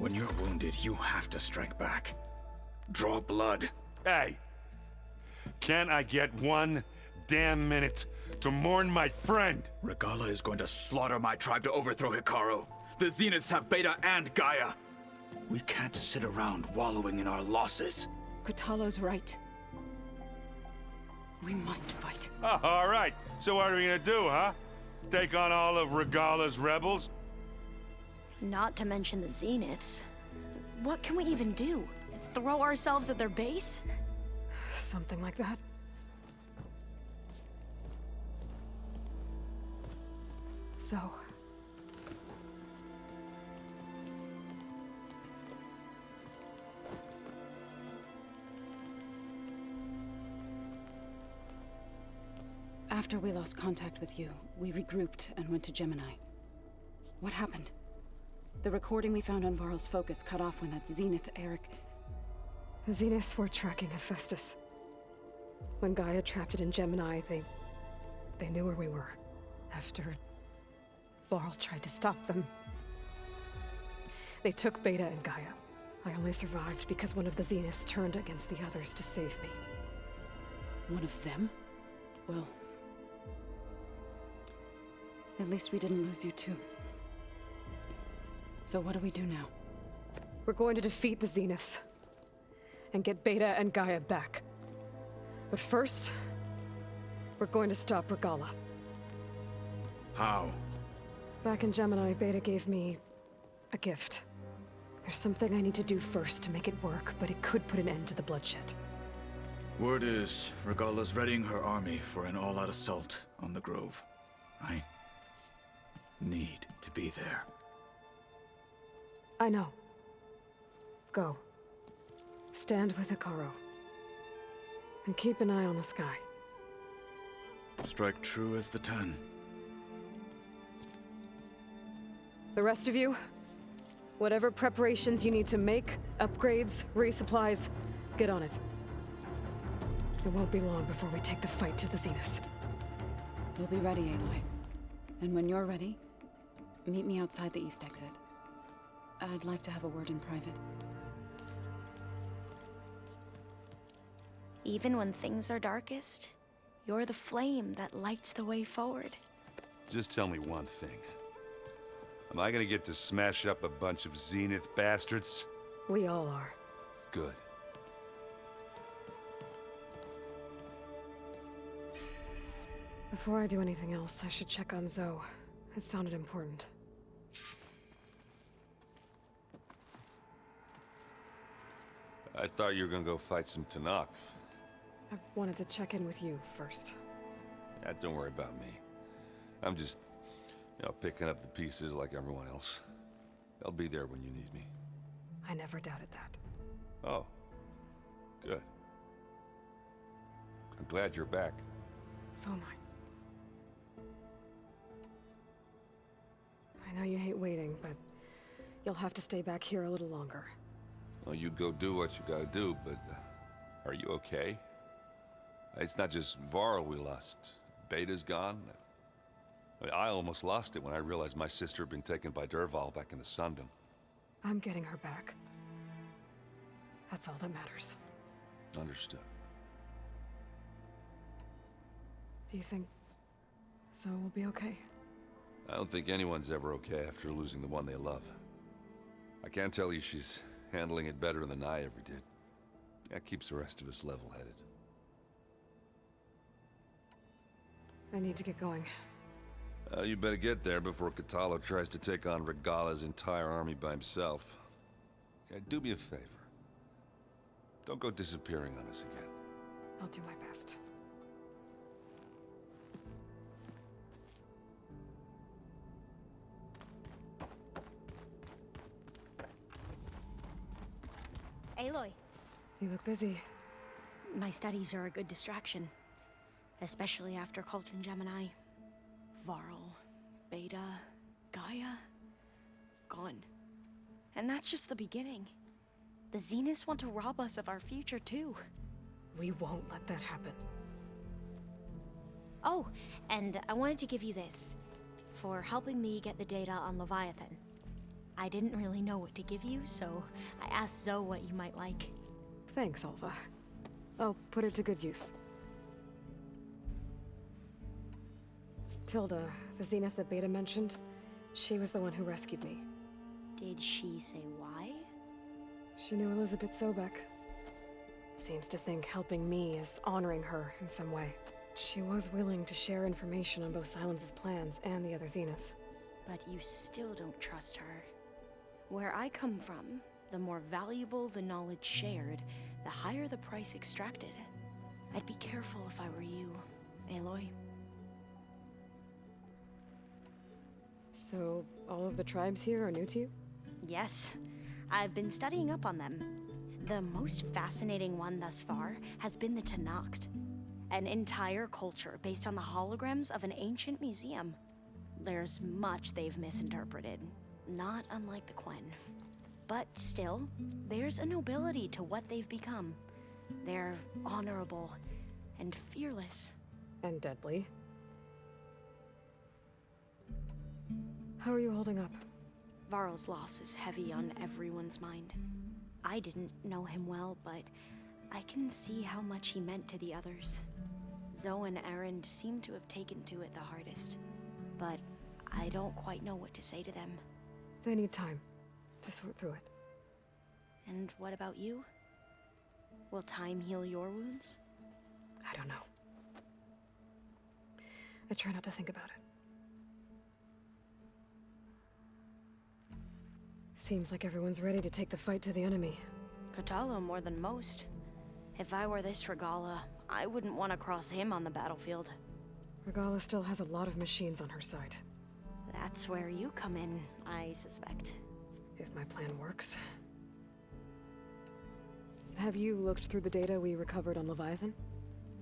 When you're wounded, you have to strike back. Draw blood. Hey! Can't I get one damn minute to mourn my friend? Regalla is going to slaughter my tribe to overthrow Hikaru. The Zeniths have Beta and Gaia. We can't sit around wallowing in our losses. Kotallo's right. We must fight. Oh, all right. So what are we gonna do, huh? Take on all of Regalla's rebels? Not to mention the Zeniths. What can we even do? Throw ourselves at their base? Something like that. So... After we lost contact with you, we regrouped and went to Gemini. What happened? The recording we found on Varl's focus cut off when that Zenith Eric... The Zeniths were tracking Hephaestus. When Gaia trapped it in Gemini, they knew where we were. After Varl tried to stop them, they took Beta and Gaia. I only survived because one of the Zeniths turned against the others to save me. One of them? Well... at least we didn't lose you too. So what do we do now? We're going to defeat the Zeniths. And get Beta and Gaia back. But first, we're going to stop Regalla. How? Back in Gemini, Beta gave me a gift. There's something I need to do first to make it work, but it could put an end to the bloodshed. Word is, Regalla's readying her army for an all-out assault on the Grove. I need to be there. I know. Go. Stand with Hikaru. And keep an eye on the sky. Strike true as the 10. The rest of you, whatever preparations you need to make, upgrades, resupplies, get on it. It won't be long before we take the fight to the Zeniths. We'll be ready, Aloy. And when you're ready, meet me outside the east exit. I'd like to have a word in private. Even when things are darkest, you're the flame that lights the way forward. Just tell me one thing. Am I gonna get to smash up a bunch of Zenith bastards? We all are. Good. Before I do anything else, I should check on Zoe. It sounded important. I thought you were gonna go fight some Tanakh. I wanted to check in with you first. Yeah, don't worry about me. I'm just, picking up the pieces like everyone else. I'll be there when you need me. I never doubted that. Oh. Good. I'm glad you're back. So am I. I know you hate waiting, but you'll have to stay back here a little longer. Well, you go do what you gotta do, but are you okay? It's not just Varl we lost. Beta's gone. I almost lost it when I realized my sister had been taken by Dervahl back in the Sundom. I'm getting her back. That's all that matters. Understood. Do you think Zoe will be okay? I don't think anyone's ever okay after losing the one they love. I can't tell you she's handling it better than I ever did. That keeps the rest of us level-headed. I need to get going. You better get there before Kotallo tries to take on Regalla's entire army by himself. Yeah, do me a favor. Don't go disappearing on us again. I'll do my best. Aloy, You look busy. my studies are a good distraction. Especially after Cauldron Gemini. Varl, Beta, Gaia, gone. And that's just the beginning. The Zeniths want to rob us of our future too. We won't let that happen. Oh, and I wanted to give you this. For helping me get the data on Leviathan. I didn't really know what to give you, so I asked Zoe what you might like. Thanks, Alva. I'll put it to good use. Tilda, the Zenith that Beta mentioned, she was the one who rescued me. Did she say why? She knew Elizabeth Sobek. Seems to think helping me is honoring her in some way. She was willing to share information on both Silence's plans and the other Zeniths. But you still don't trust her. Where I come from, the more valuable the knowledge shared, the higher the price extracted. I'd be careful if I were you, Aloy. So, all of the tribes here are new to you? Yes, I've been studying up on them. The most fascinating one thus far has been the Tenakth, an entire culture based on the holograms of an ancient museum. There's much they've misinterpreted, not unlike the Quen. But still, there's a nobility to what they've become. They're honorable and fearless. And deadly. How are you holding up? Varl's loss is heavy on everyone's mind. I didn't know him well, but I can see how much he meant to the others. Zoe and Erend seem to have taken to it the hardest, but I don't quite know what to say to them. They need time to sort through it. And what about you? Will time heal your wounds? I don't know. I try not to think about it. Seems like everyone's ready to take the fight to the enemy. Kotallo more than most. If I were this Regala, I wouldn't want to cross him on the battlefield. Regala still has a lot of machines on her side. That's where you come in, I suspect. If my plan works. Have you looked through the data we recovered on Leviathan?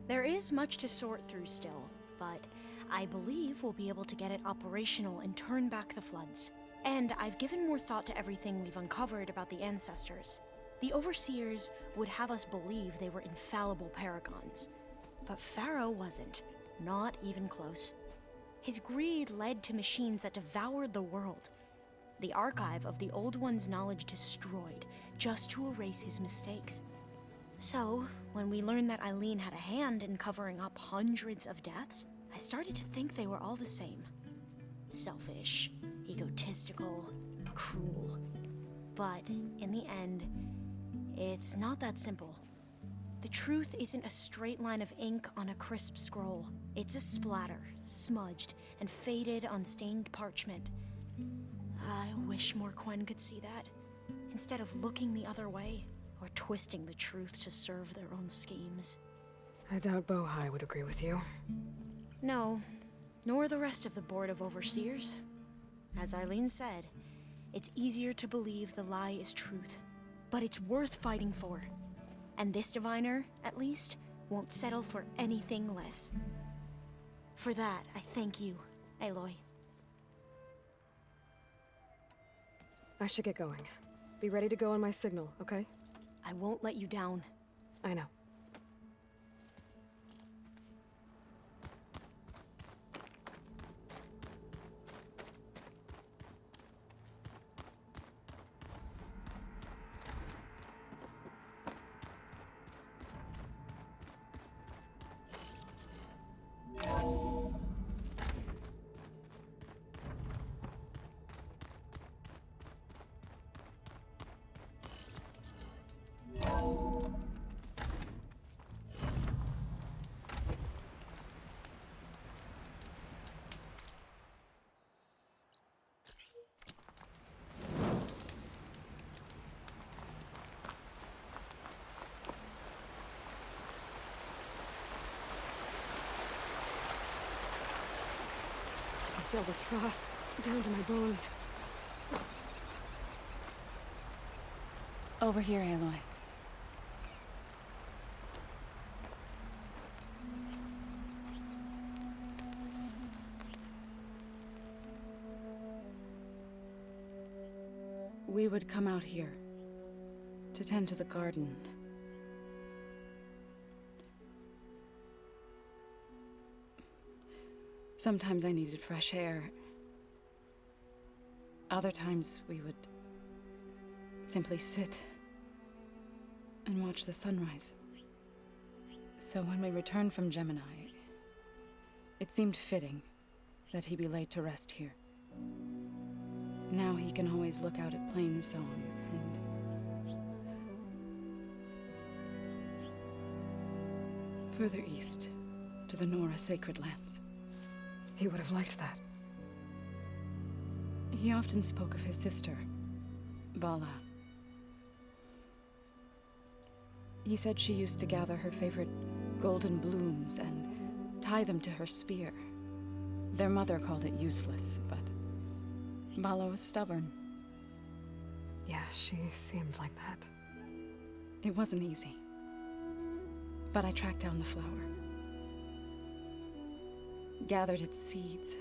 There is much to sort through still, but I believe we'll be able to get it operational and turn back the floods. And I've given more thought to everything we've uncovered about the ancestors. The Overseers would have us believe they were infallible paragons. But Pharaoh wasn't. Not even close. His greed led to machines that devoured the world. The archive of the Old One's knowledge destroyed, just to erase his mistakes. So, when we learned that Eileen had a hand in covering up hundreds of deaths, I started to think they were all the same. Selfish, egotistical, cruel. But in the end, it's not that simple. The truth isn't a straight line of ink on a crisp scroll. It's a splatter, smudged and faded on stained parchment. I wish more Quen could see that, instead of looking the other way, or twisting the truth to serve their own schemes. I doubt Bohai would agree with you. No, nor the rest of the Board of Overseers. As Eileen said, it's easier to believe the lie is truth, but it's worth fighting for. And this diviner, at least, won't settle for anything less. For that, I thank you, Aloy. I should get going. Be ready to go on my signal, okay? I won't let you down. I know. I feel this frost down to my bones. Over here, Aloy. We would come out here to tend to the garden. Sometimes I needed fresh air. Other times we would simply sit and watch the sunrise. So when we returned from Gemini, it seemed fitting that he be laid to rest here. Now he can always look out at Plainsong and further east to the Nora Sacred Lands. He would have liked that. He often spoke of his sister, Vala. He said she used to gather her favorite golden blooms and tie them to her spear. Their mother called it useless, but Vala was stubborn. Yeah, she seemed like that. It wasn't easy. But I tracked down the flower. Gathered its seeds.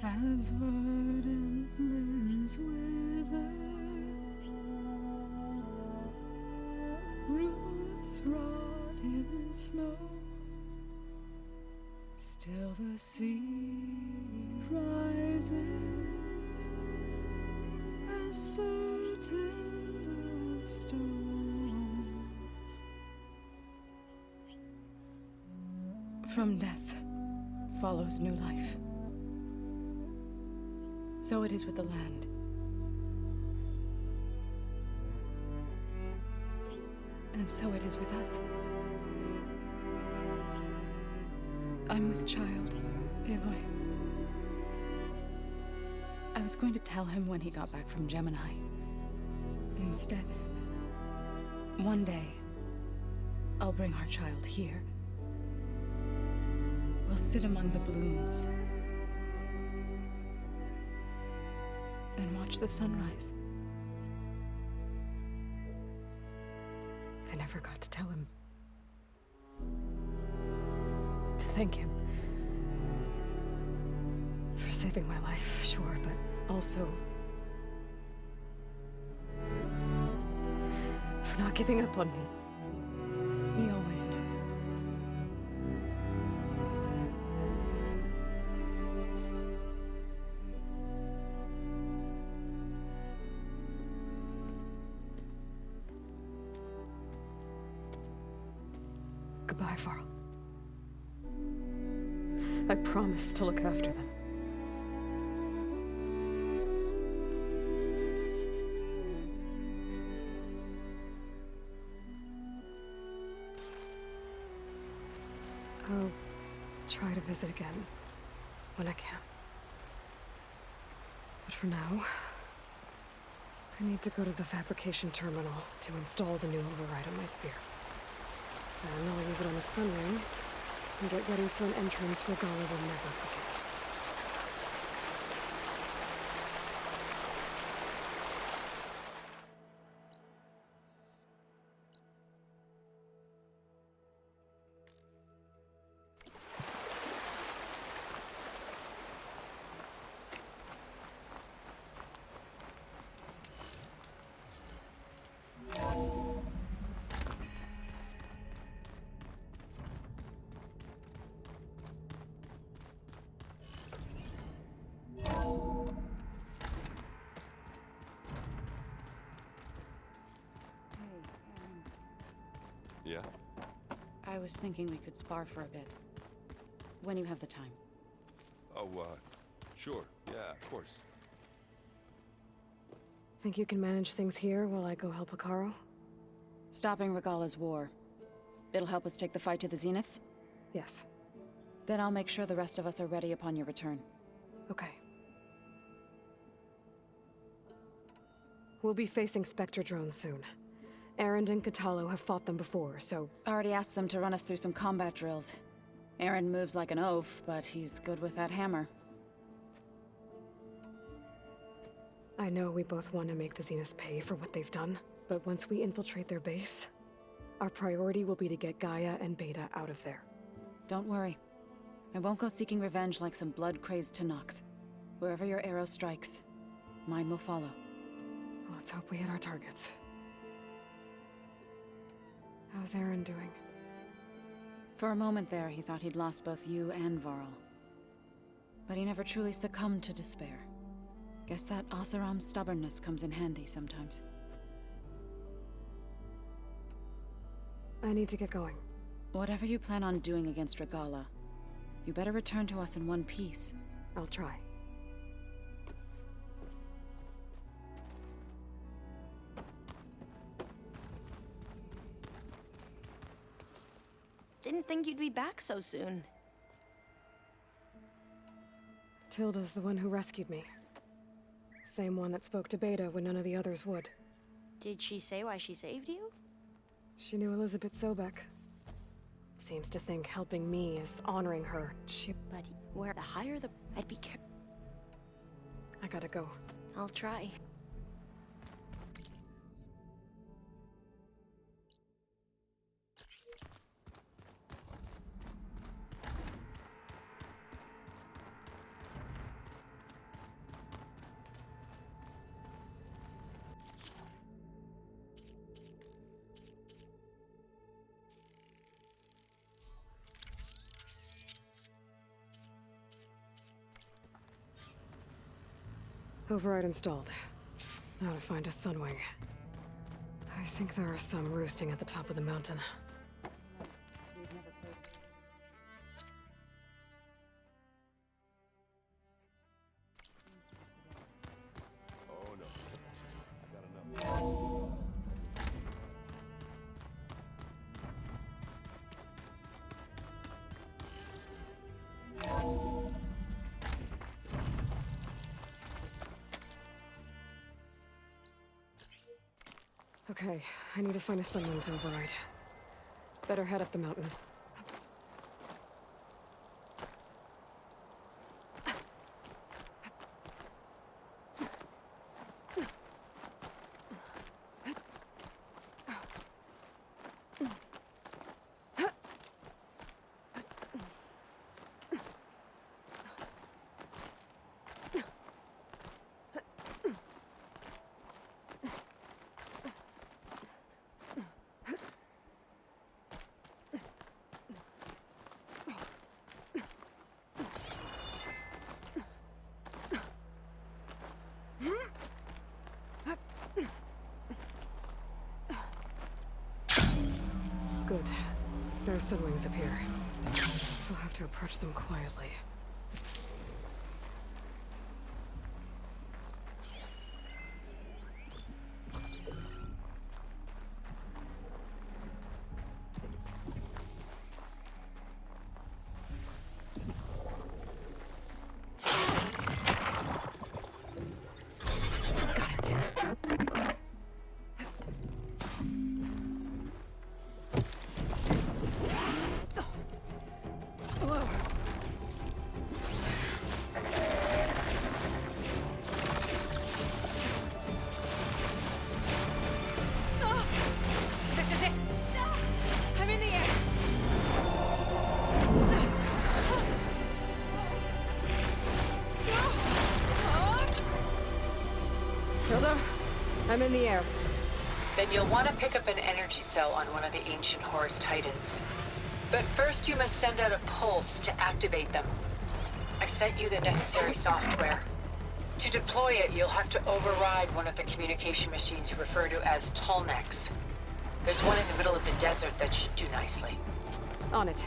As verdant limbs wither, roots rot in snow, still the sea rises, as certain as stone. From death follows new life. So it is with the land. And so it is with us. I'm with child, Aloy. I was going to tell him when he got back from Gemini. Instead, one day, I'll bring our child here. We'll sit among the blooms and watch the sunrise. I never got to tell him. To thank him. For saving my life, sure, but also for not giving up on me. He always knew. Goodbye, Varl. I promise to look after them. I'll try to visit again when I can. But for now, I need to go to the fabrication terminal to install the new override on my spear. And I'll use it on the sun ring and get ready for an entrance Regalla will never forget. Yeah? I was thinking we could spar for a bit. When you have the time. Oh, sure. Yeah, of course. Think you can manage things here while I go help Hekarro? Stopping Regalla's war. It'll help us take the fight to the Zeniths? Yes. Then I'll make sure the rest of us are ready upon your return. Okay. We'll be facing Spectre drones soon. Erend and Katalo have fought them before, so... Already asked them to run us through some combat drills. Erend moves like an oaf, but he's good with that hammer. I know we both want to make the Zeniths pay for what they've done, but once we infiltrate their base, our priority will be to get Gaia and Beta out of there. Don't worry. I won't go seeking revenge like some blood-crazed Tenakth. Wherever your arrow strikes, mine will follow. Let's hope we hit our targets. How's Aaron doing? For a moment there, he thought he'd lost both you and Varl. But he never truly succumbed to despair. Guess that Oseram's stubbornness comes in handy sometimes. I need to get going. Whatever you plan on doing against Regalla, you better return to us in one piece. I'll try. Didn't think you'd be back so soon. Tilda's the one who rescued me. Same one that spoke to Beta when none of the others would. Did she say why she saved you? She knew Elizabeth Sobek. Seems to think helping me is honoring her. But where the higher the... I'd be careful. I gotta go. I'll try. Override installed. Now to find a Sunwing. I think there are some roosting at the top of the mountain. Okay, I need to find a Sunwing to override. Better head up the mountain. Good. There are Sunwings up here. We'll have to approach them quietly. I'm in the air. Then you'll want to pick up an energy cell on one of the ancient Horus Titans. But first you must send out a pulse to activate them. I've sent you the necessary software. To deploy it, you'll have to override one of the communication machines you refer to as Tallnecks. There's one in the middle of the desert that should do nicely. On it.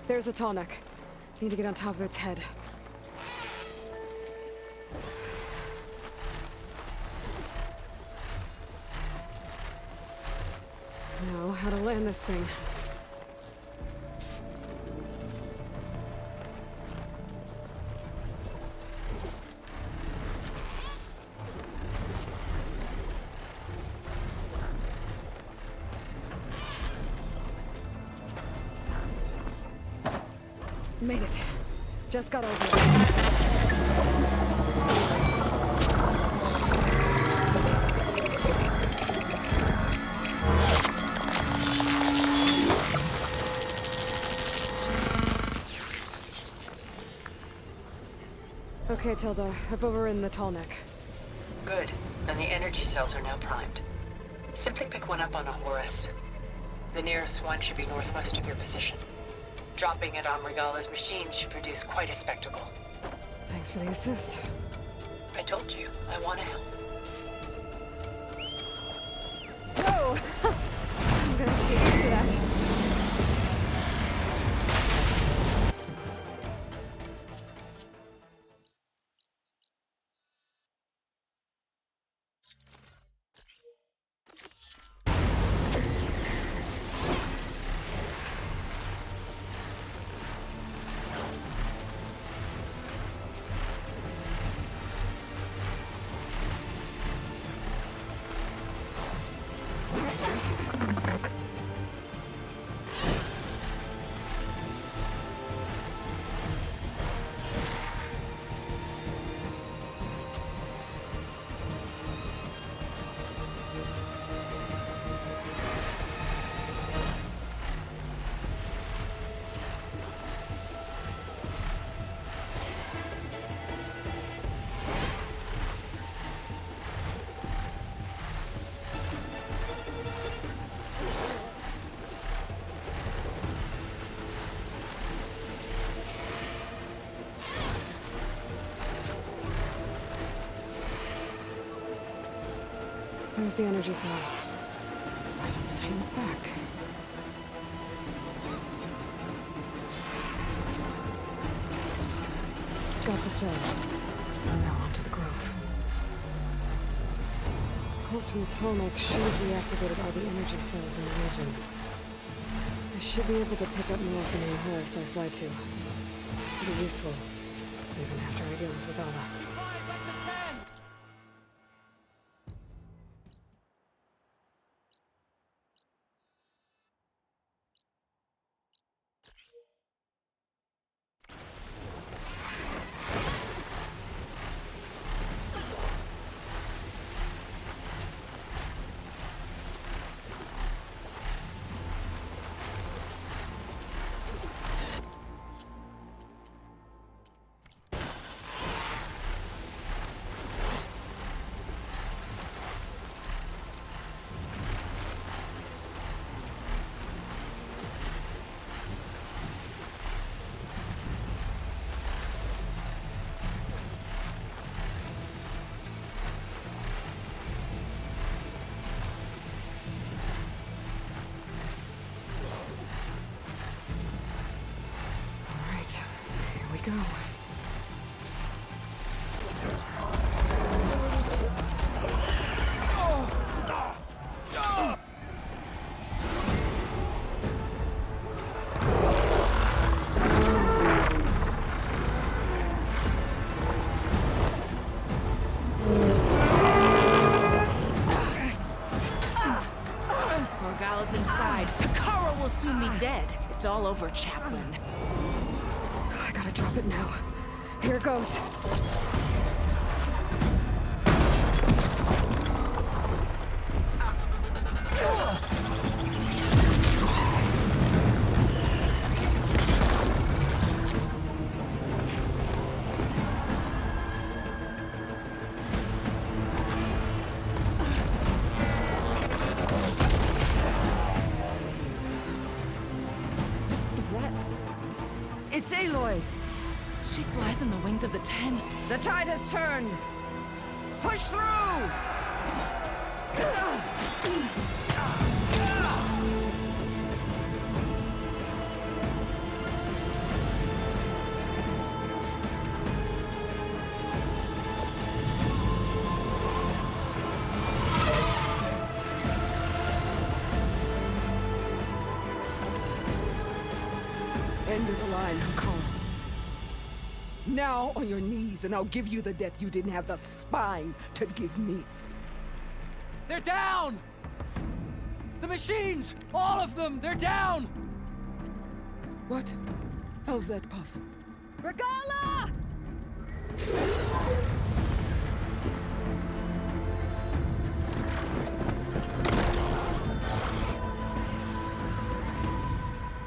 There's a Tallneck. Need to get on top of its head. Now, how to land this thing. Made it. Just got over it. Okay, Tilda. I've overridden the tall neck. Good. And the energy cells are now primed. Simply pick one up on a Horus. The nearest one should be northwest of your position. Dropping it on Regalla's machine should produce quite a spectacle. Thanks for the assist. I told you, I want to help. Whoa! I'm gonna have to get used to that. There's the energy cell. Right on the Titan's back. Got the cell. Now onto the grove. Pulse from the tall neck should have reactivated all the energy cells in the region. I should be able to pick up more from any Horus I fly to. It'll be useful, even after I deal with Regalla. Go. Regalla's inside. Hikaru will soon be dead. It's all over, Chaplain. I gotta drop it now. Here it goes. Is that... It's Aloy! She flies on the wings of the 10. The tide has turned! Push through! line, Hakon. Now on your knees, and I'll give you the death you didn't have the spine to give me. They're down! The machines! All of them! They're down! What? How's that possible? Regala!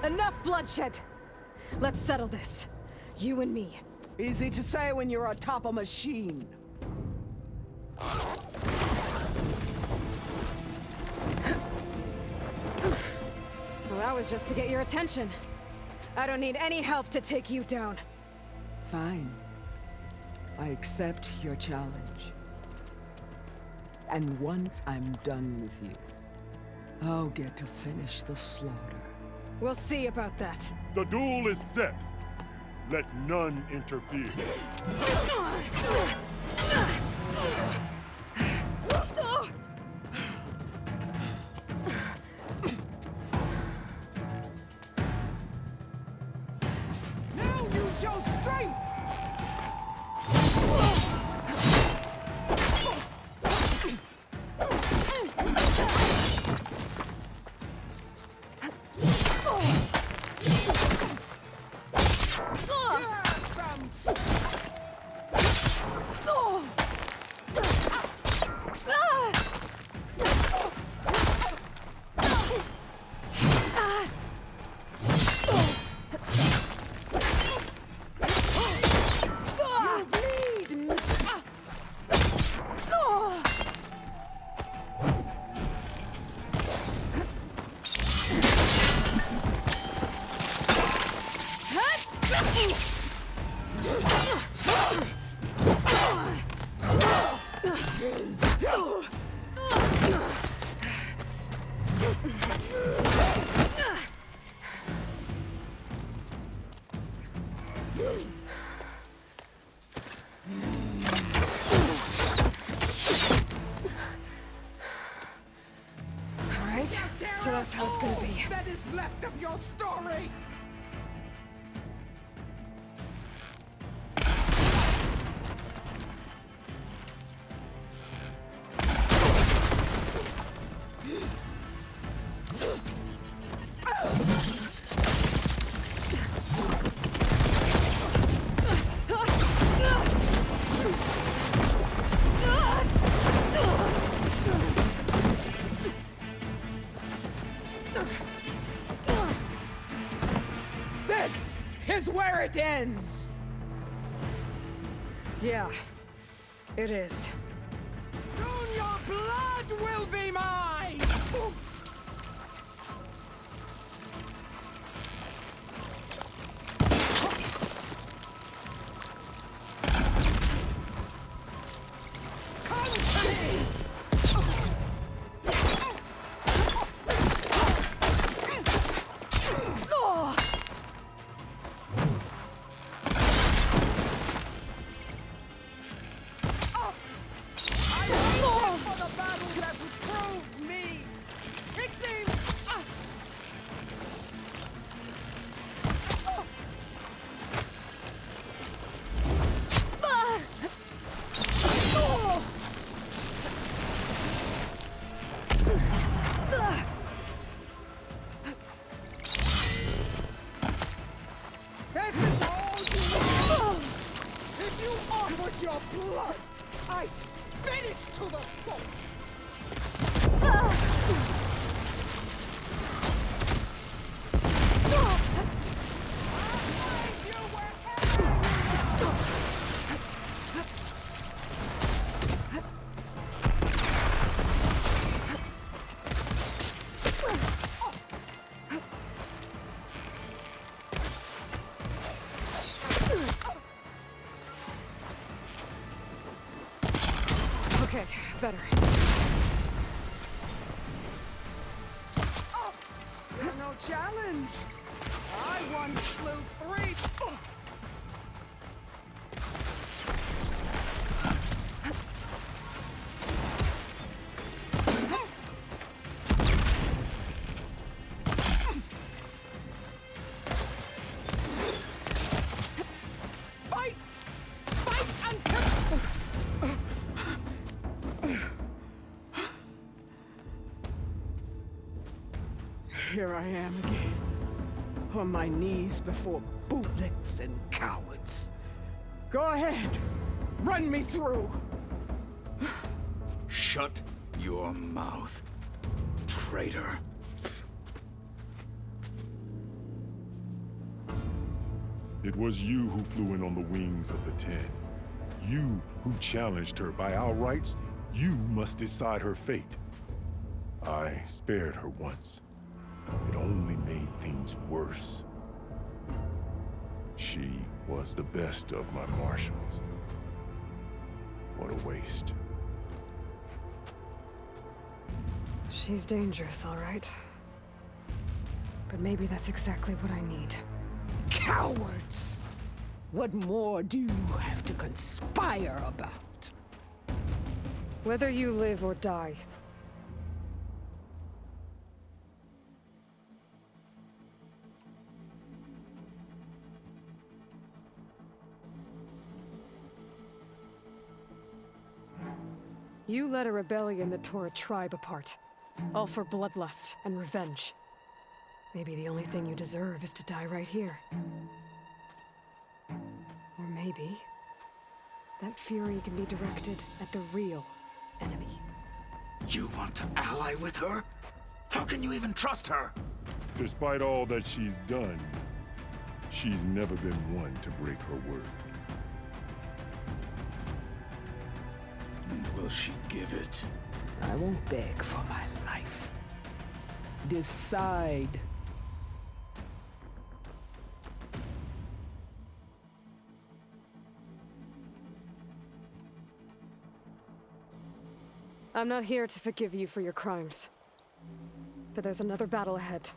Enough bloodshed! Let's settle this. You and me. Easy to say when you're atop a machine. Well, that was just to get your attention. I don't need any help to take you down. Fine. I accept your challenge. And once I'm done with you, I'll get to finish the slaughter. We'll see about that. The duel is set. Let none interfere. Now use your strength! Alright, so that's how it's gonna be. That is left of your story! This is where it ends! Yeah, it is. Soon your blood will be mine! Come to me! Your blood! I spit it to the soul! Okay, better. No challenge! I once slew 3. here I am again. On my knees before bootlicks and cowards. Go ahead. Run me through. Shut your mouth, traitor. It was you who flew in on the wings of the Ten. You who challenged her. By our rights, you must decide her fate. I spared her once. It only made things worse. She was the best of my marshals. What a waste. She's dangerous, all right. But maybe that's exactly what I need. Cowards! What more do you have to conspire about? Whether you live or die. You led a rebellion that tore a tribe apart. All for bloodlust and revenge. Maybe the only thing you deserve is to die right here. Or maybe that fury can be directed at the real enemy. You want to ally with her? How can you even trust her? Despite all that she's done, she's never been one to break her word. And will she give it? I won't beg for my life. Decide. I'm not here to forgive you for your crimes. But there's another battle ahead.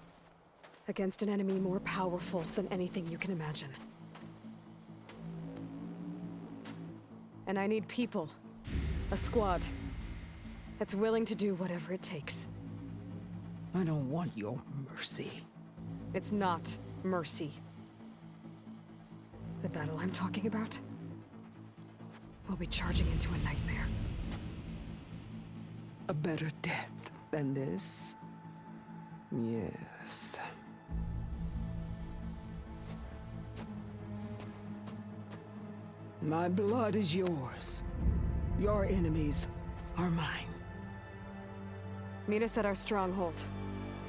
Against an enemy more powerful than anything you can imagine. And I need people. A squad. That's willing to do whatever it takes. I don't want your mercy. It's not mercy. The battle I'm talking about will be charging into a nightmare. A better death than this? Yes. My blood is yours. Your enemies are mine. Meet us at our stronghold,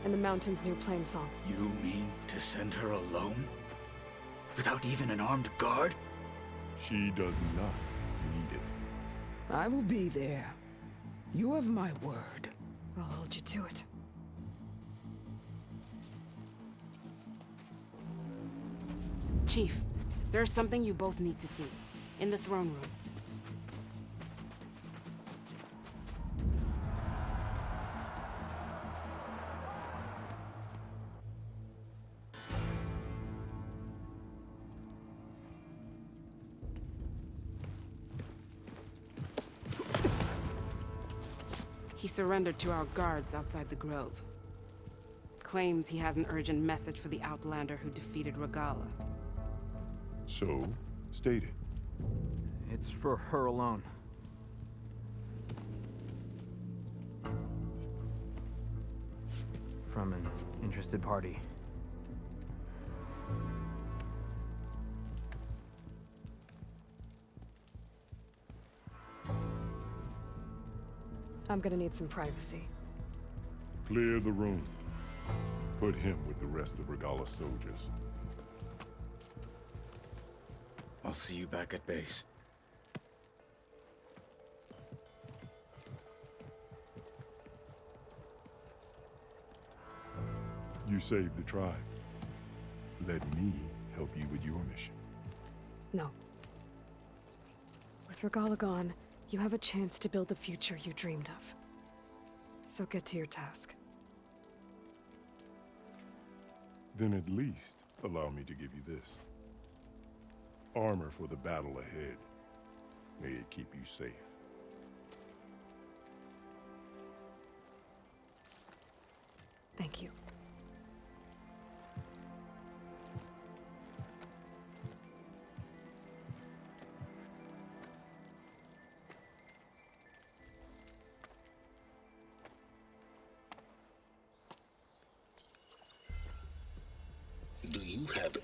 in the mountains near Plainsong. You mean to send her alone? Without even an armed guard? She does not need it. I will be there. You have my word. I'll hold you to it. Chief, there's something you both need to see. In the throne room. He surrendered to our guards outside the grove. Claims he has an urgent message for the Outlander who defeated Regalla. So, state it. It's for her alone. From an interested party. I'm gonna need some privacy. Clear the room. Put him with the rest of Regalla's soldiers. I'll see you back at base. You saved the tribe. Let me help you with your mission. No. With Regalla gone, you have a chance to build the future you dreamed of. So get to your task. Then at least allow me to give you this. Armor for the battle ahead. May it keep you safe. Thank you.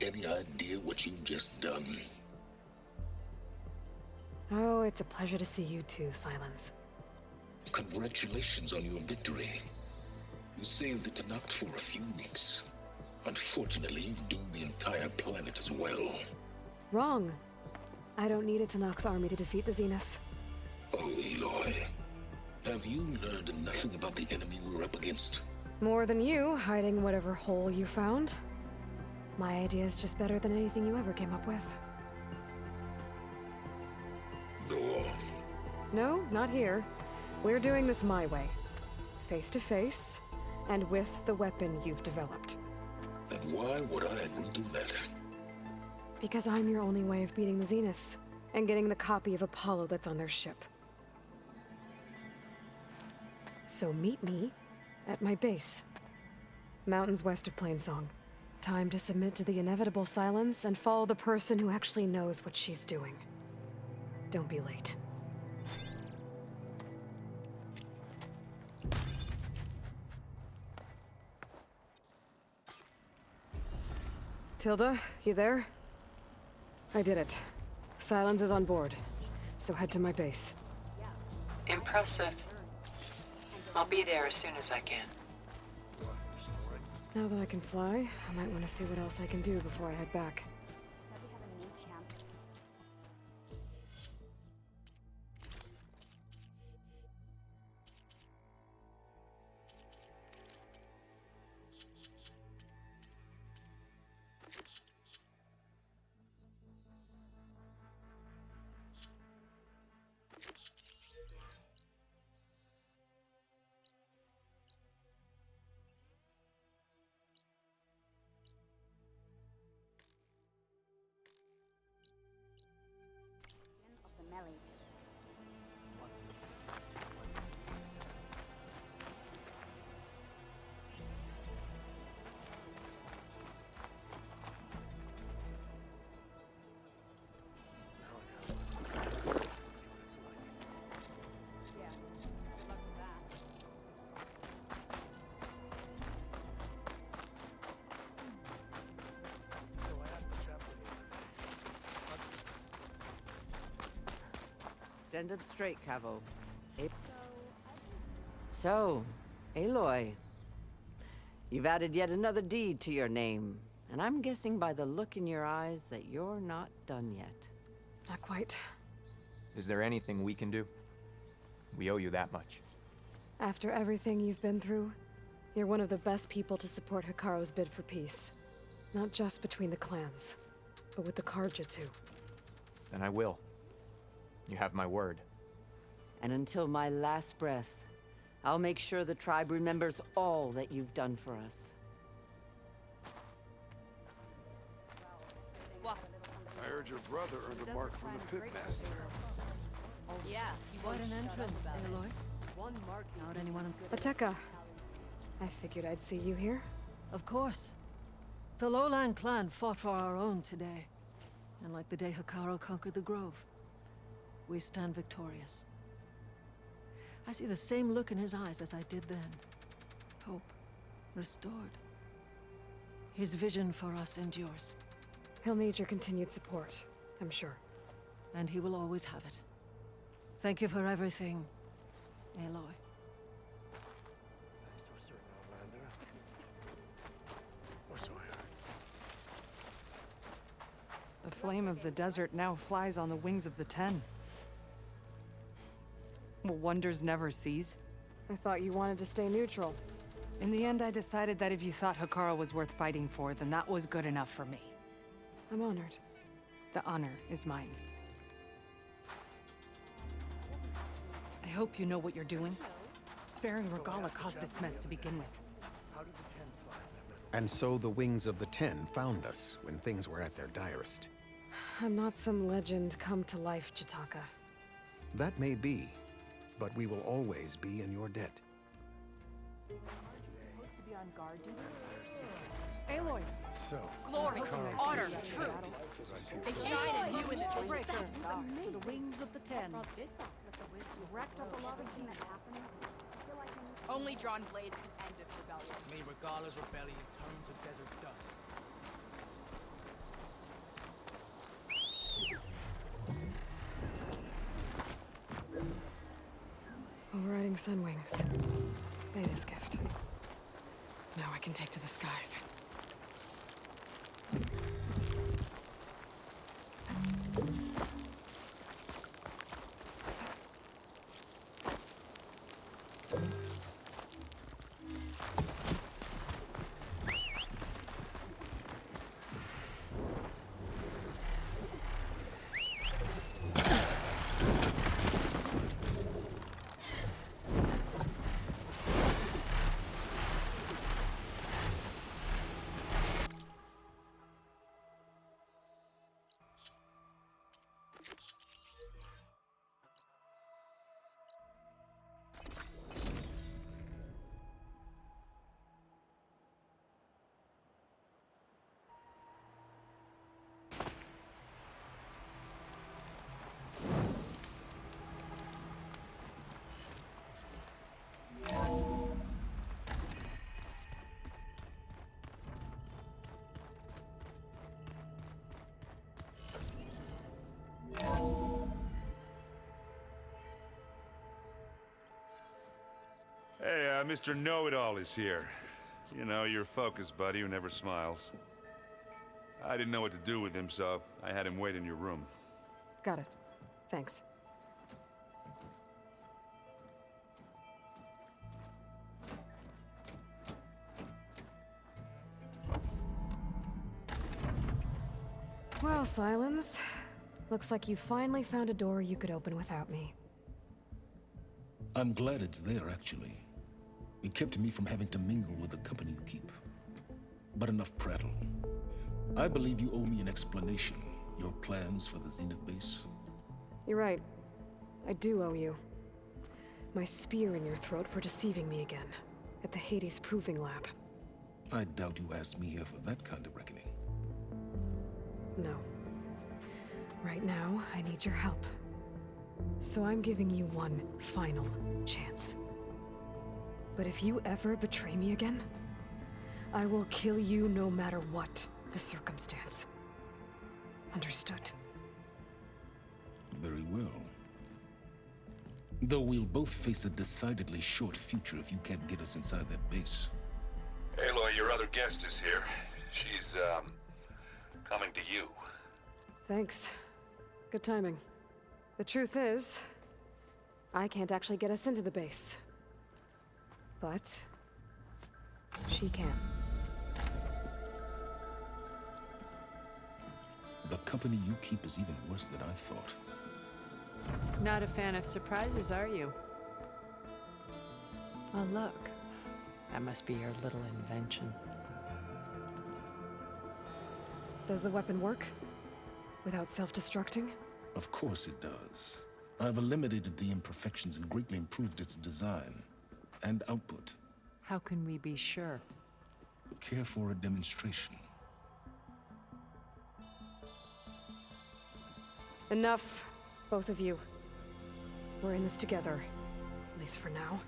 any idea what you've just done? Oh, it's a pleasure to see you too, Silence. Congratulations on your victory. You saved the Tenakth for a few weeks. Unfortunately, you've doomed the entire planet as well. Wrong. I don't need a Tenakth army to defeat the Zeniths. Oh, Aloy. Have you learned nothing about the enemy we're up against? More than you, hiding whatever hole you found. My idea is just better than anything you ever came up with. Go on. No, not here. We're doing this my way. Face to face, and with the weapon you've developed. And why would I agree to that? Because I'm your only way of beating the Zeniths, and getting the copy of Apollo that's on their ship. So meet me at my base. Mountains west of Plainsong. Time to submit to the inevitable silence and follow the person who actually knows what she's doing. Don't be late. Tilda, you there? I did it. Silence is on board, so head to my base. Impressive. I'll be there as soon as I can. Now that I can fly, I might want to see what else I can do before I head back. Stand up straight, Cavo. So, Aloy, you've added yet another deed to your name, and I'm guessing by the look in your eyes that you're not done yet. Not quite. Is there anything we can do? We owe you that much. After everything you've been through, you're one of the best people to support Hikaru's bid for peace. Not just between the clans, but with the Carja too. Then I will. You have my word. And until my last breath, I'll make sure the tribe remembers all that you've done for us. I heard your brother earned a mark from the pitmaster. Oh yeah, What an entrance, Aloy. One mark. Not anyone. Ateka. I figured I'd see you here. Of course. The Lowland clan fought for our own today. And like the day Hikaru conquered the Grove, we stand victorious. I see the same look in his eyes as I did then. Hope. Restored. His vision for us endures. He'll need your continued support, I'm sure. And he will always have it. Thank you for everything, Aloy. The flame of the desert now flies on the wings of the Ten. Will wonders never cease? I thought you wanted to stay neutral. In the end, I decided that if you thought Hikaru was worth fighting for, then that was good enough for me. I'm honored. The honor is mine. I hope you know what you're doing. Sparing Regalla caused this mess to begin with. And so the wings of the Ten found us when things were at their direst. I'm not some legend come to life, Jataka. That may be, but we will always be in your debt. Aloy! So, Glory, honor, truth. They shine in you in the Breakers, the wings of the Ten. Wrapped up a lot of things. Only drawn blades can end this rebellion. May Regalla's rebellion turn to desert dust. sun wings. Beta's gift. Now I can take to the skies. Hey, Mr. Know-It-All is here. You know, your focus buddy who never smiles. I didn't know what to do with him, so I had him wait in your room. Got it. Thanks. Well, Silence. Looks like you finally found a door you could open without me. I'm glad it's there, actually. It kept me from having to mingle with the company you keep. But enough prattle. I believe you owe me an explanation. Your plans for the Zenith base. You're right. I do owe you. My spear in your throat for deceiving me again. At the Hades Proving Lab. I doubt you asked me here for that kind of reckoning. No. Right now, I need your help. So I'm giving you one final chance. But if you ever betray me again, I will kill you no matter what the circumstance. Understood? Very well. Though we'll both face a decidedly short future if you can't get us inside that base. Aloy, your other guest is here. She's, coming to you. Thanks. Good timing. The truth is, I can't actually get us into the base. But she can. The company you keep is even worse than I thought. Not a fan of surprises, are you? Oh, look. That must be your little invention. Does the weapon work? Without self-destructing? Of course it does. I've eliminated the imperfections and greatly improved its design and output. How can we be sure? Care for a demonstration? Enough, both of you. We're in this together, at least for now.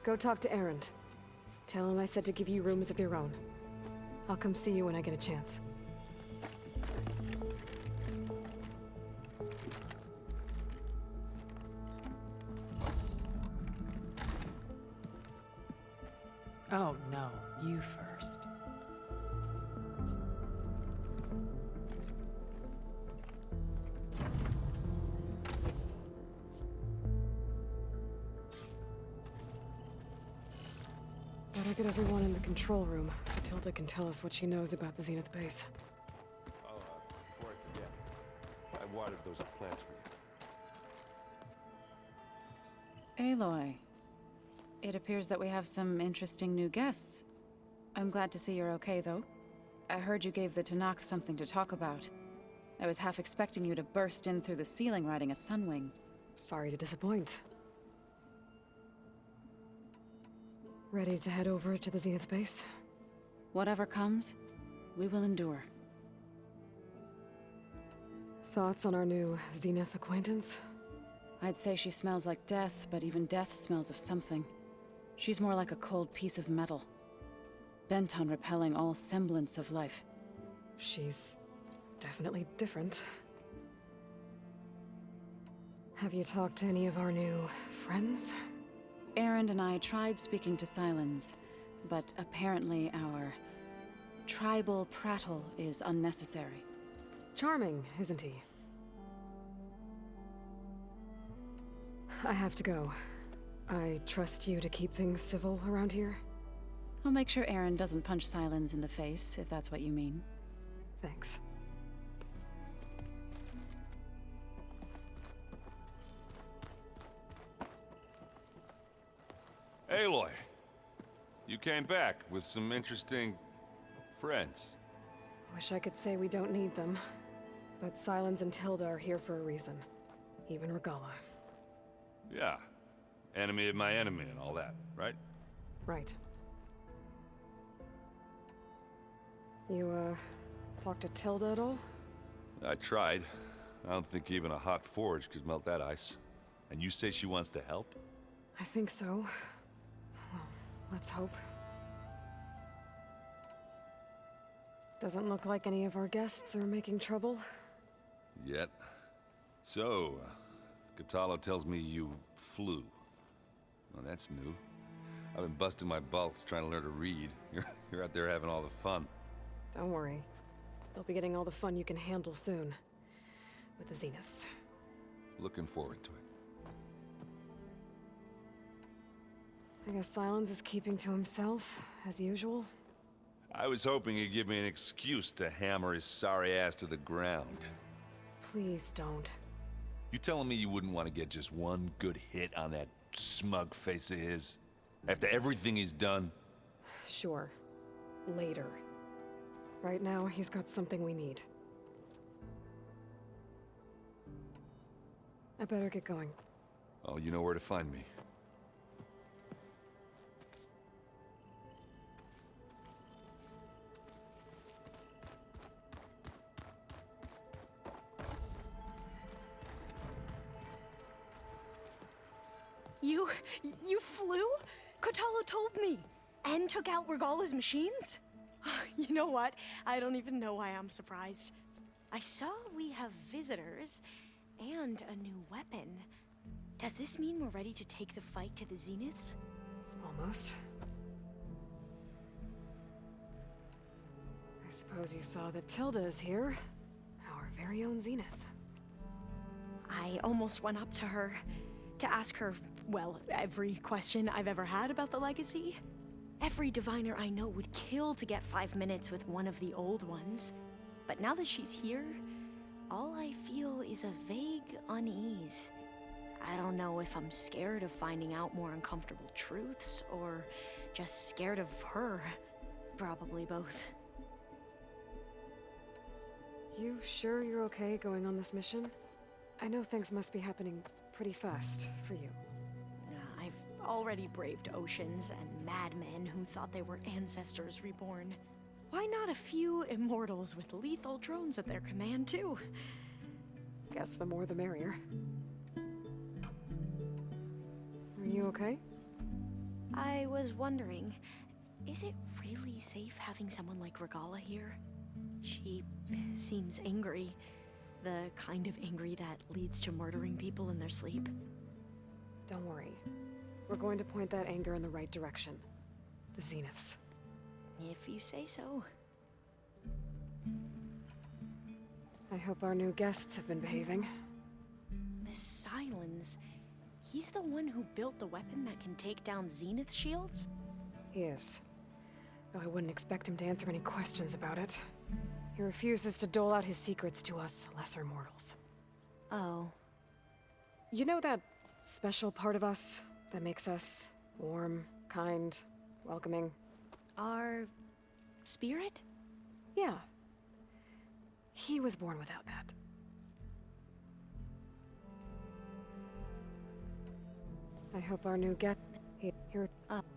Go talk to Erend. Tell him I said to give you rooms of your own. I'll come see you when I get a chance. Oh, no. You first. Better get everyone in the control room so Tilda can tell us what she knows about the Zenith base. Oh, before I forget, I watered those plants for you. Aloy, it appears that we have some interesting new guests. I'm glad to see you're okay, though. I heard you gave the Tenakth something to talk about. I was half expecting you to burst in through the ceiling riding a sunwing. Sorry to disappoint. Ready to head over to the Zenith base? Whatever comes, we will endure. Thoughts on our new Zenith acquaintance? I'd say she smells like death, but even death smells of something. She's more like a cold piece of metal. Bent on repelling all semblance of life. She's definitely different. Have you talked to any of our new friends? Erend and I tried speaking to Silence, but apparently our tribal prattle is unnecessary. Charming, isn't he? I have to go. I trust you to keep things civil around here? I'll make sure Erend doesn't punch Silence in the face, if that's what you mean. Thanks. Aloy, you came back with some interesting friends. Wish I could say we don't need them, but Silence and Tilda are here for a reason. Even Regalla. Yeah, enemy of my enemy and all that, right? Right. You, talked to Tilda at all? I tried. I don't think even a hot forge could melt that ice. And you say she wants to help? I think so. Well, let's hope. Doesn't look like any of our guests are making trouble. Yet. So, Katalo tells me you flew. Well, that's new. I've been busting my balls trying to learn to read. You're out there having all the fun. Don't worry. You'll be getting all the fun you can handle soon. With the Zeniths. Looking forward to it. I guess Silence is keeping to himself, as usual. I was hoping he'd give me an excuse to hammer his sorry ass to the ground. Please don't. You telling me you wouldn't want to get just one good hit on that smug face of his? After everything he's done? Sure. Later. Right now, he's got something we need. I better get going. Oh, you know where to find me. You flew? Kotalo told me. And took out Regalla's machines? You know what? I don't even know why I'm surprised. I saw we have visitors and a new weapon. Does this mean we're ready to take the fight to the Zeniths? Almost. I suppose you saw that Tilda is here. Our very own Zenith. I almost went up to her to ask her, well, every question I've ever had about the legacy. Every diviner I know would kill to get 5 minutes with one of the old ones. But now that she's here, all I feel is a vague unease. I don't know if I'm scared of finding out more uncomfortable truths, or just scared of her. Probably both. You sure you're okay going on this mission? I know things must be happening pretty fast for you. I've already braved oceans and madmen who thought they were ancestors reborn. Why not a few immortals with lethal drones at their command, too? Guess the more the merrier. Are you okay? I was wondering, is it really safe having someone like Regalla here? She seems angry. The kind of angry that leads to murdering people in their sleep. Don't worry. We're going to point that anger in the right direction. The Zeniths. If you say so. I hope our new guests have been behaving. Silence. He's the one who built the weapon that can take down Zenith shields? He is. Though I wouldn't expect him to answer any questions about it. He refuses to dole out his secrets to us lesser mortals. Oh. You know that special part of us that makes us warm, kind, welcoming? Our spirit? Yeah. He was born without that. I hope our new here.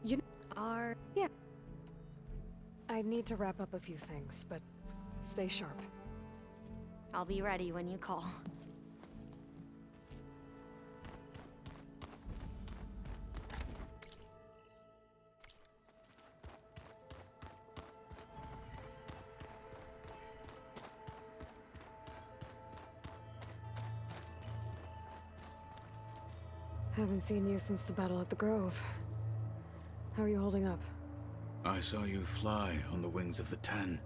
You know, yeah. I need to wrap up a few things, but stay sharp. I'll be ready when you call. Haven't seen you since the battle at the Grove. How are you holding up? I saw you fly on the wings of the Ten,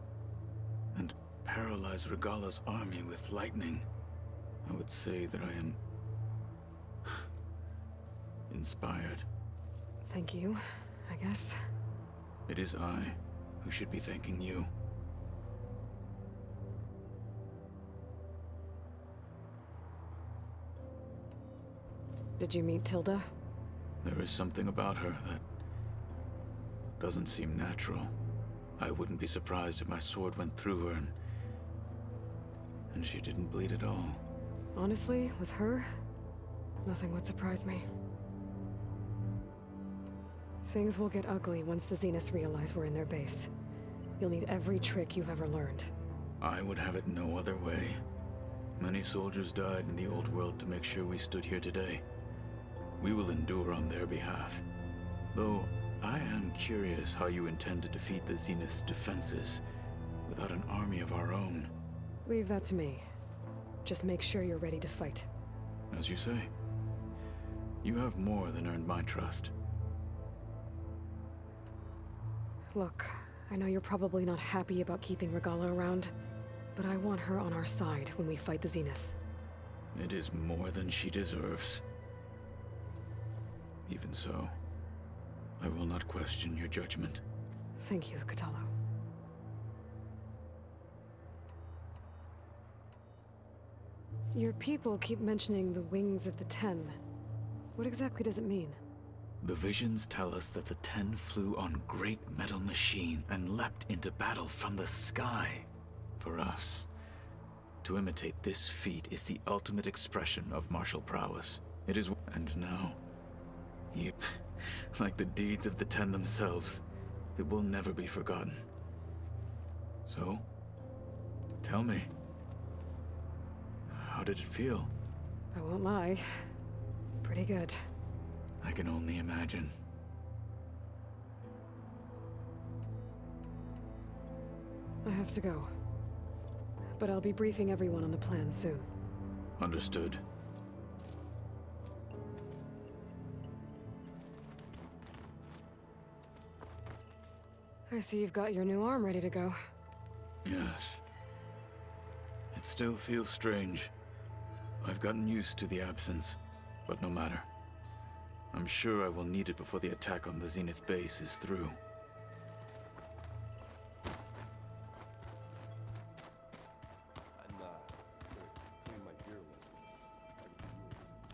and paralyze Regalla's army with lightning. I would say that I am inspired. Thank you, I guess. It is I who should be thanking you. Did you meet Tilda? There is something about her that doesn't seem natural. I wouldn't be surprised if my sword went through her and she didn't bleed at all. Honestly, with her, nothing would surprise me. Things will get ugly once the Zeniths realize we're in their base. You'll need every trick you've ever learned. I would have it no other way. Many soldiers died in the old world to make sure we stood here today. We will endure on their behalf. Though, I am curious how you intend to defeat the Zenith's defenses without an army of our own. Leave that to me. Just make sure you're ready to fight. As you say, you have more than earned my trust. Look, I know you're probably not happy about keeping Regalla around, but I want her on our side when we fight the Zeniths. It is more than she deserves. Even so, I will not question your judgment. Thank you, Kotallo. Your people keep mentioning the wings of the Ten. What exactly does it mean? The visions tell us that the Ten flew on great metal machine and leapt into battle from the sky. For us, to imitate this feat is the ultimate expression of martial prowess. It is, and now, you, like the deeds of the Ten themselves, it will never be forgotten. So, tell me, how did it feel? I won't lie. Pretty good. I can only imagine. I have to go. But I'll be briefing everyone on the plan soon. Understood. I see you've got your new arm ready to go. Yes. It still feels strange. I've gotten used to the absence, but no matter. I'm sure I will need it before the attack on the Zenith base is through.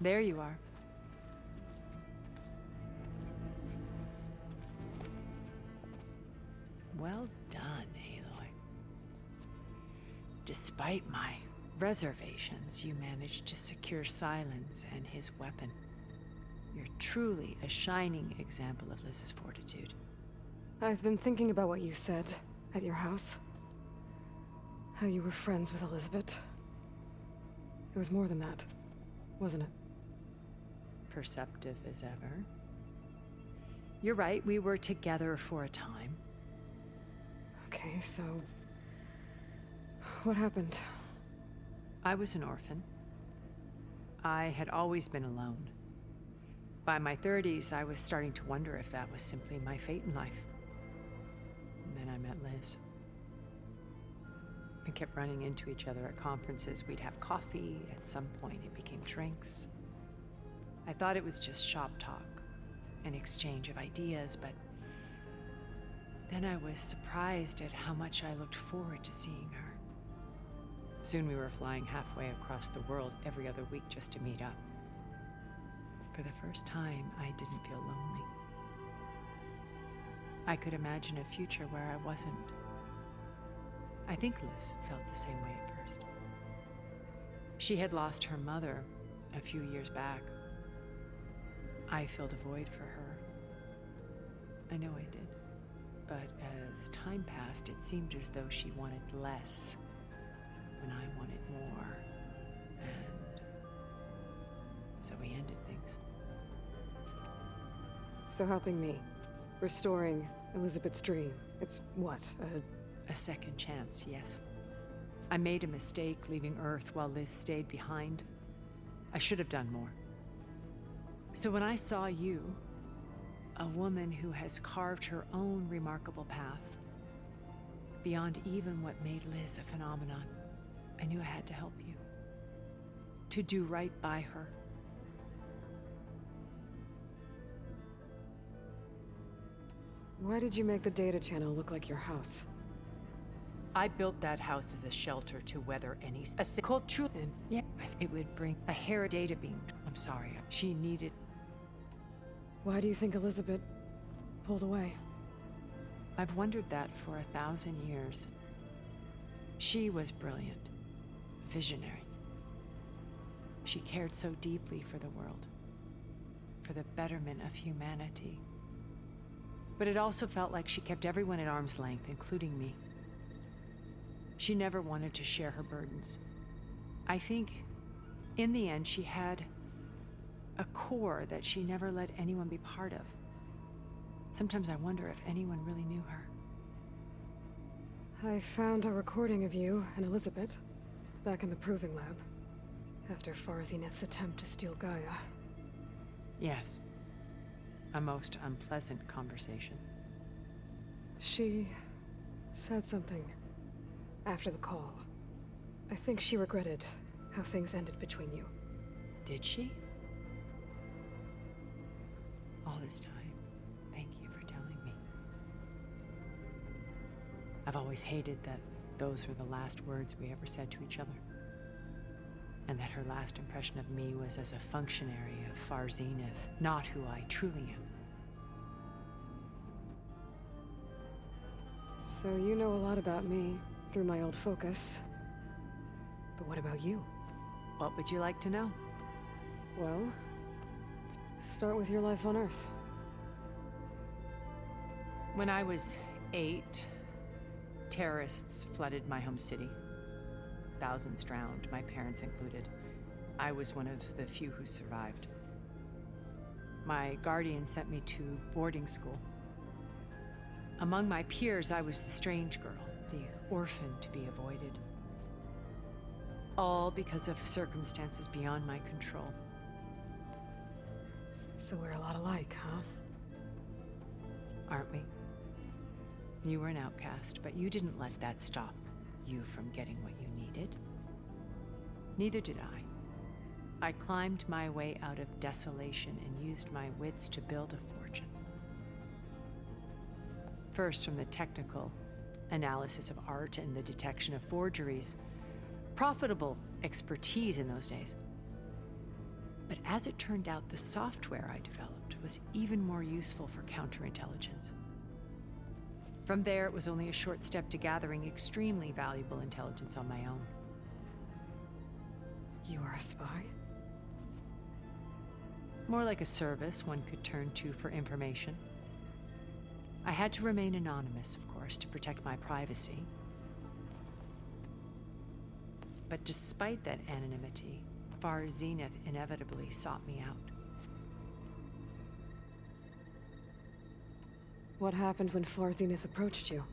There you are. Well done, Aloy. Despite my reservations, you managed to secure Silence and his weapon. You're truly a shining example of Liz's fortitude. I've been thinking about what you said at your house. How you were friends with Elizabeth. It was more than that, wasn't it? Perceptive as ever. You're right, we were together for a time. Okay, so... what happened? I was an orphan. I had always been alone. By my 30s, I was starting to wonder if that was simply my fate in life. And then I met Liz. We kept running into each other at conferences. We'd have coffee. At some point, it became drinks. I thought it was just shop talk, an exchange of ideas, but then I was surprised at how much I looked forward to seeing her. Soon we were flying halfway across the world every other week just to meet up. For the first time, I didn't feel lonely. I could imagine a future where I wasn't. I think Liz felt the same way at first. She had lost her mother a few years back. I filled a void for her. I know I did. But as time passed, it seemed as though she wanted less when I wanted more. And so we ended things. So helping me, restoring Elizabeth's dream, it's what, a second chance, yes. I made a mistake leaving Earth while Liz stayed behind. I should have done more. So when I saw you, a woman who has carved her own remarkable path, beyond even what made Liz a phenomenon, I knew I had to help you. To do right by her. Why did you make the data channel look like your house? I built that house as a shelter to weather any culture, and yeah, it would bring a hair data beam. I'm sorry, she needed. Why do you think Elizabeth pulled away? I've wondered that for 1,000 years. She was brilliant, visionary. She cared so deeply for the world, for the betterment of humanity. But it also felt like she kept everyone at arm's length, including me. She never wanted to share her burdens. I think, in the end, she had a core that she never let anyone be part of. Sometimes I wonder if anyone really knew her. I found a recording of you and Elizabeth back in the proving lab after Farzineth's attempt to steal Gaia. Yes. A most unpleasant conversation. She said something after the call. I think she regretted how things ended between you. Did she? All this time, thank you for telling me. I've always hated that those were the last words we ever said to each other. And that her last impression of me was as a functionary of Farzineth, not who I truly am. So you know a lot about me through my old focus. But what about you? What would you like to know? Well, start with your life on Earth. When I was 8, terrorists flooded my home city. Thousands drowned, my parents included. I was one of the few who survived. My guardian sent me to boarding school. Among my peers, I was the strange girl, the orphan to be avoided. All because of circumstances beyond my control. So we're a lot alike, huh? Aren't we? You were an outcast, but you didn't let that stop you from getting what you needed. Neither did I. I climbed my way out of desolation and used my wits to build a fortune. First, from the technical analysis of art and the detection of forgeries. Profitable expertise in those days. But as it turned out, the software I developed was even more useful for counterintelligence. From there, it was only a short step to gathering extremely valuable intelligence on my own. You are a spy? More like a service one could turn to for information. I had to remain anonymous, of course, to protect my privacy. But despite that anonymity, Farzineth inevitably sought me out. What happened when Farzineth approached you?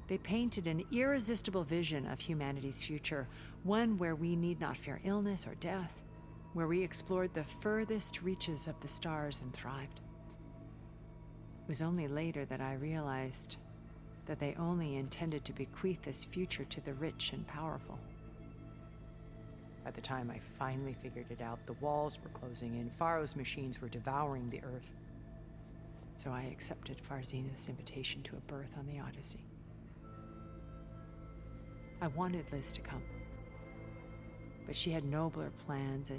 They painted an irresistible vision of humanity's future, one where we need not fear illness or death, where we explored the furthest reaches of the stars and thrived. It was only later that I realized that they only intended to bequeath this future to the rich and powerful. By the time I finally figured it out, the walls were closing in, Pharaoh's machines were devouring the Earth. So I accepted Farzineth's invitation to a berth on the Odyssey. I wanted Liz to come, but she had nobler plans.